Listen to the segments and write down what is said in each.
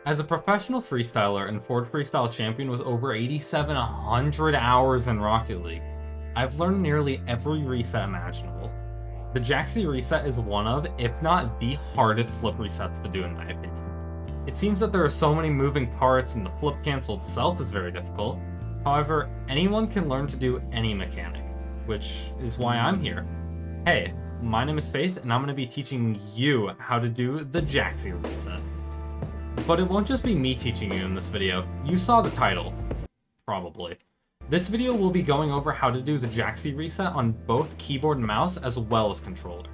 As a professional freestyler and Ford Freestyle champion with over 8,700 hours in Rocket League, I've learned nearly every reset imaginable. The Jakze reset is one of, if not the hardest flip resets to do in my opinion. It seems that there are so many moving parts and the flip cancel itself is very difficult. However, anyone can learn to do any mechanic, which is why I'm here. Hey, my name is Faith and I'm going to be teaching you how to do the Jakze reset. But it won't just be me teaching you in this video. You saw the title, probably. This video will be going over how to do the Jakze reset on both keyboard and mouse as well as controller.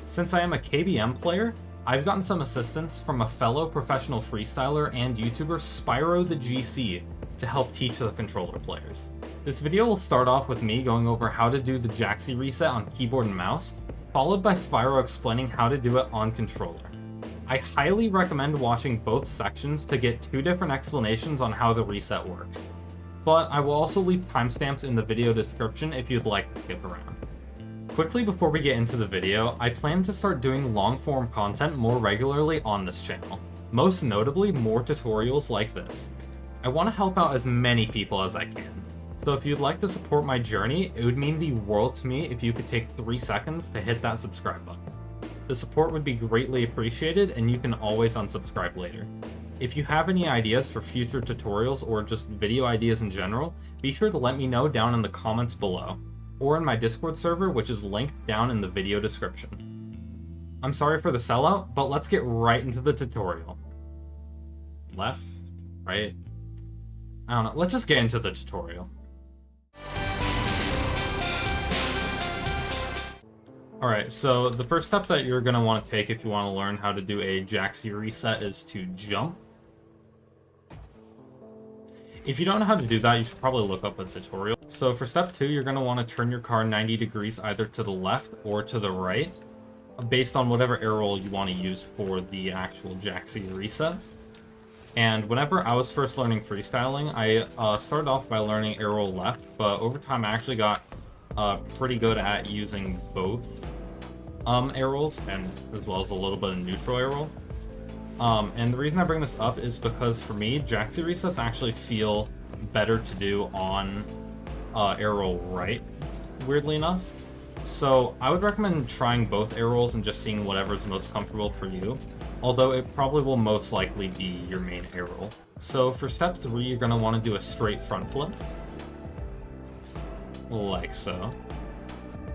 Since I am a KBM player, I've gotten some assistance from a fellow professional freestyler and YouTuber, Spyro the GC, to help teach the controller players. This video will start off with me going over how to do the Jakze reset on keyboard and mouse, followed by Spyro explaining how to do it on controller. I highly recommend watching both sections to get two different explanations on how the reset works. But I will also leave timestamps in the video description if you'd like to skip around. Quickly before we get into the video, I plan to start doing long-form content more regularly on this channel, most notably more tutorials like this. I want to help out as many people as I can, so if you'd like to support my journey, it would mean the world to me if you could take 3 seconds to hit that subscribe button. The support would be greatly appreciated and you can always unsubscribe later. If you have any ideas for future tutorials or just video ideas in general, be sure to let me know down in the comments below, or in my Discord server, which is linked down in the video description. I'm sorry for the sellout, but let's get right into the tutorial. Left, right, I don't know, let's just get into the tutorial. Alright, so the first step that you're going to want to take if you want to learn how to do a Jakze reset is to jump. If you don't know how to do that, you should probably look up a tutorial. So for step 2, you're going to want to turn your car 90 degrees either to the left or to the right, based on whatever air roll you want to use for the actual Jakze reset. And whenever I was first learning freestyling, I started off by learning air roll left, but over time I actually got pretty good at using both air rolls, and as well as a little bit of neutral air roll. And the reason I bring this up is because for me, Jakze resets actually feel better to do on air roll right, weirdly enough. So I would recommend trying both air rolls and just seeing whatever's most comfortable for you, although it probably will most likely be your main air roll. So for step 3, you're going to want to do a straight front flip, like so.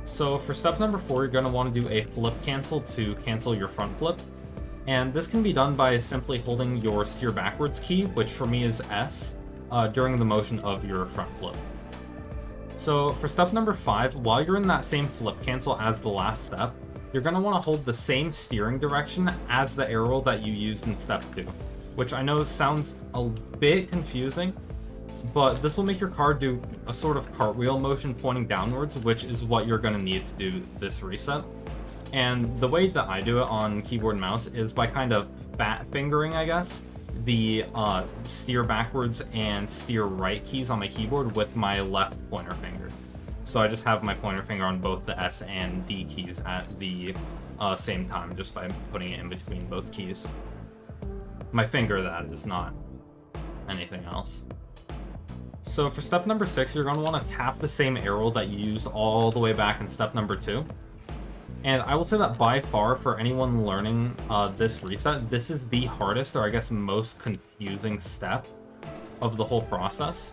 So for step number 4, you're going to want to do a flip cancel to cancel your front flip. And this can be done by simply holding your steer backwards key, which for me is S, during the motion of your front flip. So for step number 5, while you're in that same flip cancel as the last step, you're going to want to hold the same steering direction as the air roll that you used in step 2, which I know sounds a bit confusing, but this will make your car do a sort of cartwheel motion pointing downwards, which is what you're going to need to do this reset. And the way that I do it on keyboard and mouse is by kind of fat fingering, I guess, the steer backwards and steer right keys on my keyboard with my left pointer finger. So I just have my pointer finger on both the S and D keys at the same time, just by putting it in between both keys. My finger, that is, not anything else. So for step number 6, you're going to want to tap the same air roll that you used all the way back in step number 2. And I will say that by far, for anyone learning this reset, this is the hardest, or I guess most confusing step of the whole process.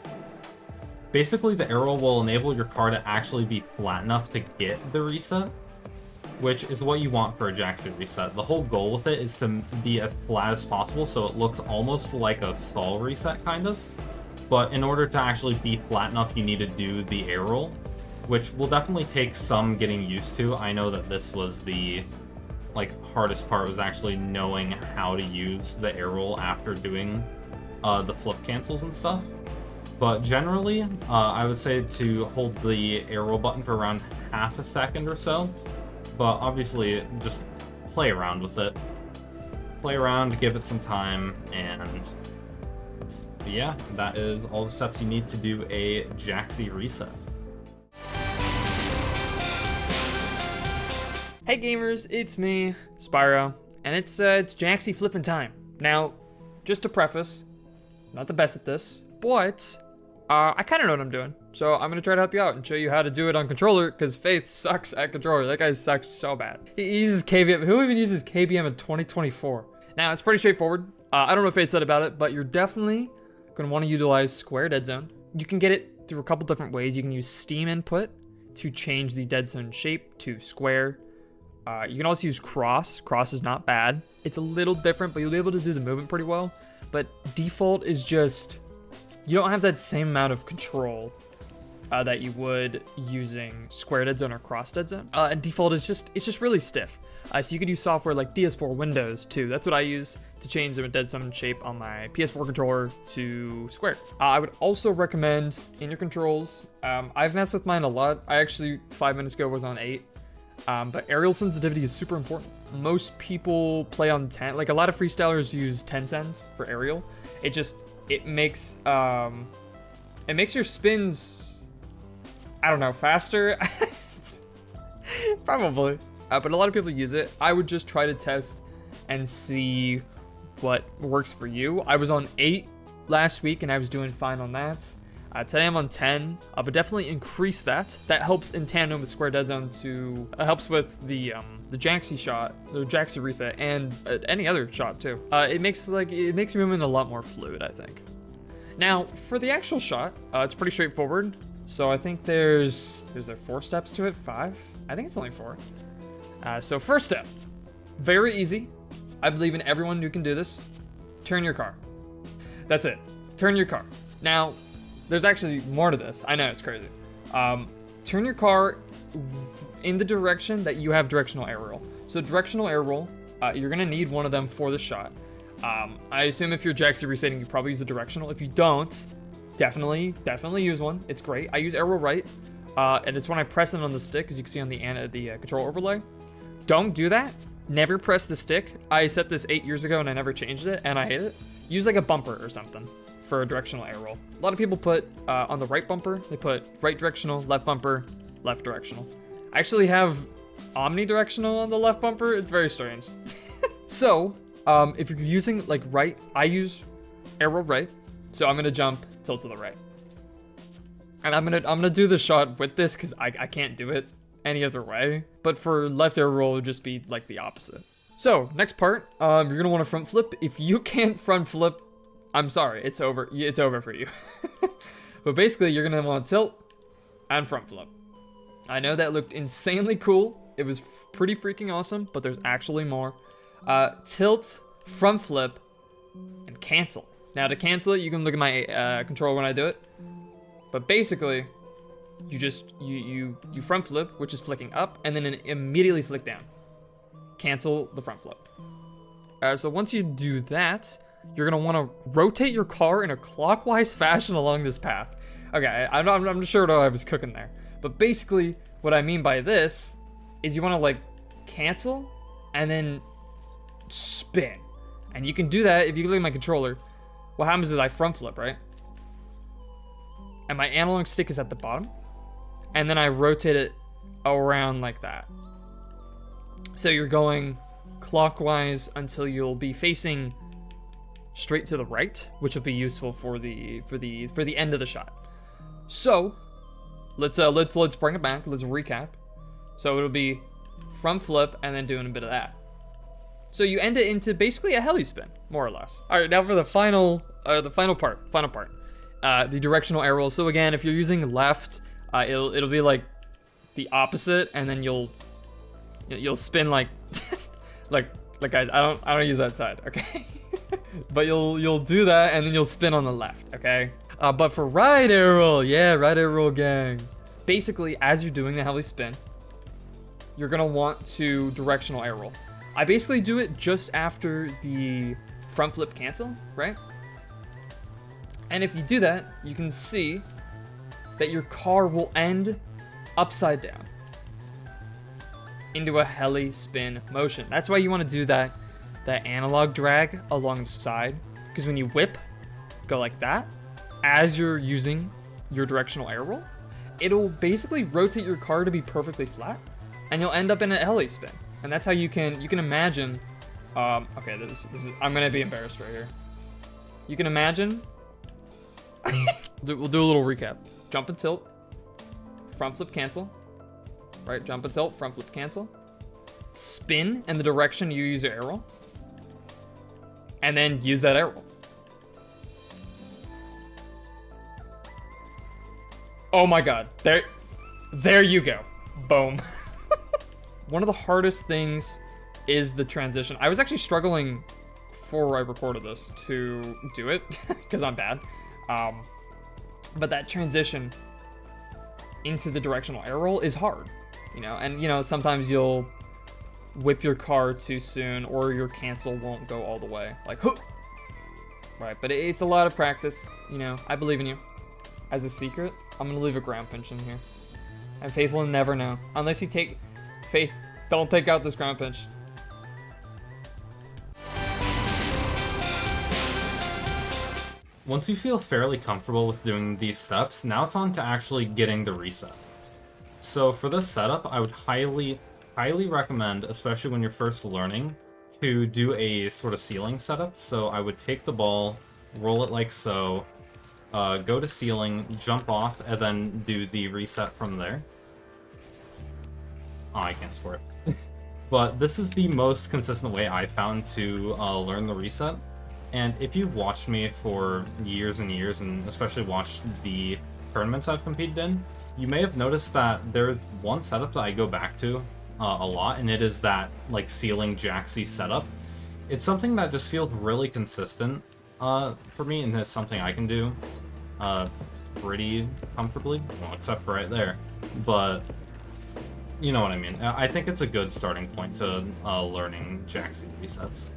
Basically, the air roll will enable your car to actually be flat enough to get the reset, which is what you want for a Jakze reset. The whole goal with it is to be as flat as possible, so it looks almost like a stall reset, kind of. But in order to actually be flat enough, you need to do the air roll, which will definitely take some getting used to. I know that this was the hardest part, was actually knowing how to use the air roll after doing the flip cancels and stuff. But generally, I would say to hold the air roll button for around half a second or so. But obviously, just play around with it. Play around, give it some time, and yeah, that is all the steps you need to do a Jakze reset. Hey gamers, it's me, Spyro, and it's Jakze flipping time. Now, just to preface, not the best at this, but I kind of know what I'm doing. So I'm gonna try to help you out and show you how to do it on controller, because Faith sucks at controller. That guy sucks so bad. He uses KBM. Who even uses KBM in 2024? Now, it's pretty straightforward. I don't know what Faith said about it, but you're definitely gonna want to utilize square dead zone. You can get it through a couple different ways. You can use Steam input to change the dead zone shape to square. You can also use cross. Cross is not bad. It's a little different, but you'll be able to do the movement pretty well. But default is just, you don't have that same amount of control that you would using square dead zone or cross dead zone. And default is just really stiff. So you could use software like DS4 Windows too. That's what I use to change the dead zone shape on my PS4 controller to square. I would also recommend in your controls, I've messed with mine a lot. I actually 5 minutes ago was on 8. But aerial sensitivity is super important. Most people play on 10. Like a lot of freestylers use 10 sens for aerial. It makes your spins, I don't know, faster. Probably. But a lot of people use it. I would just try to test and see what works for you. I was on 8 last week and I was doing fine on that. Today I'm on 10, but definitely increase that. That helps in tandem with square dead zone to helps with the Jakze shot, the Jakze reset, and any other shot too. It makes your movement a lot more fluid, I think. Now for the actual shot, it's pretty straightforward. So I think there's there 4 steps to it, 5? I think it's only 4. So first step, very easy. I believe in everyone who can do this. Turn your car. That's it. Turn your car. Now, there's actually more to this. I know, it's crazy. Turn your car in the direction that you have directional air roll. So directional air roll, you're gonna need one of them for the shot. I assume if you're Jakze resetting, you probably use a directional. If you don't, definitely use one. It's great. I use air roll right, and it's when I press it on the stick, as you can see on the control overlay. Don't do that. Never press the stick. I set this 8 years ago and I never changed it, and I hate it. Use like a bumper or something for a directional air roll. A lot of people put on the right bumper, they put right directional, left bumper, left directional. I actually have omnidirectional on the left bumper. It's very strange. So, if you're using like right, I use air roll right. So I'm gonna jump tilt to the right. And I'm gonna do the shot with this because I can't do it any other way. But for left air roll, it would just be like the opposite. So next part, you're gonna want to front flip. If you can't front flip, I'm sorry, it's over. It's over for you. But basically, you're gonna want to tilt and front flip. I know that looked insanely cool. It was pretty freaking awesome, but there's actually more. Tilt, front flip, and cancel. Now to cancel it, you can look at my controller when I do it. But basically, you front flip, which is flicking up, and then immediately flick down. Cancel the front flip. So once you do that, you're gonna want to rotate your car in a clockwise fashion along this path. Okay, I'm not sure what I was cooking there, but basically what I mean by this is you want to like cancel and then spin, and you can do that if you look at my controller. What happens is I front flip, right? And my analog stick is at the bottom, and then I rotate it around like that. So you're going clockwise until you'll be facing straight to the right, which will be useful for the end of the shot. So let's bring it back. Let's recap. So it'll be front flip and then doing a bit of that. So you end it into basically a heli spin, more or less. All right, now for the final part. The directional air roll. So again, if you're using left, it'll be like the opposite, and then you'll spin like like I don't use that side, okay? But you'll do that, and then you'll spin on the left, okay? But for right air roll, yeah, right air roll gang. Basically, as you're doing the heli spin, you're gonna want to directional air roll. I basically do it just after the front flip cancel, right? And if you do that, you can see that your car will end upside down into a heli spin motion. That's why you want to do that analog drag along the side, because when you whip, go like that, as you're using your directional air roll, it'll basically rotate your car to be perfectly flat, and you'll end up in a heli spin. And that's how you can imagine. Okay, this is I'm gonna be embarrassed right here. You can imagine. We'll do a little recap. Jump and tilt. Front flip cancel. Right, jump and tilt, front flip cancel. Spin in the direction you use your arrow. And then use that arrow. Oh my god. There you go. Boom. One of the hardest things is the transition. I was actually struggling before I recorded this to do it because I'm bad. But that transition into the directional air roll is hard, you know, and you know, sometimes you'll whip your car too soon or your cancel won't go all the way, like, huh! Right, but it's a lot of practice, you know, I believe in you. As a secret, I'm gonna leave a ground pinch in here. And Faith will never know, unless you take, Faith, don't take out this ground pinch. Once you feel fairly comfortable with doing these steps, now it's on to actually getting the reset. So for this setup, I would highly recommend, especially when you're first learning, to do a sort of ceiling setup. So I would take the ball, roll it like so, go to ceiling, jump off, and then do the reset from there. Oh, I can't score it. But this is the most consistent way I found to learn the reset. And if you've watched me for years and years, and especially watched the tournaments I've competed in, you may have noticed that there's one setup that I go back to a lot, and it is that like ceiling Jakze setup. It's something that just feels really consistent for me, and it's something I can do pretty comfortably, well, except for right there. But you know what I mean. I think it's a good starting point to learning Jakze resets.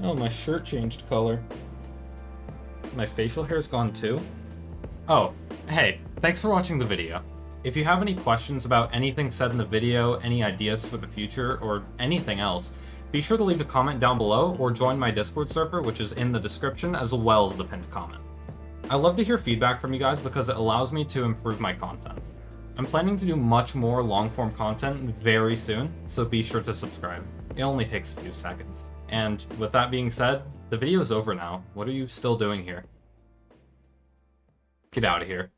Oh, my shirt changed color. My facial hair's gone too? Oh, hey, thanks for watching the video. If you have any questions about anything said in the video, any ideas for the future, or anything else, be sure to leave a comment down below or join my Discord server, which is in the description, as well as the pinned comment. I love to hear feedback from you guys because it allows me to improve my content. I'm planning to do much more long-form content very soon, so be sure to subscribe. It only takes a few seconds. And with that being said, the video is over now. What are you still doing here? Get out of here.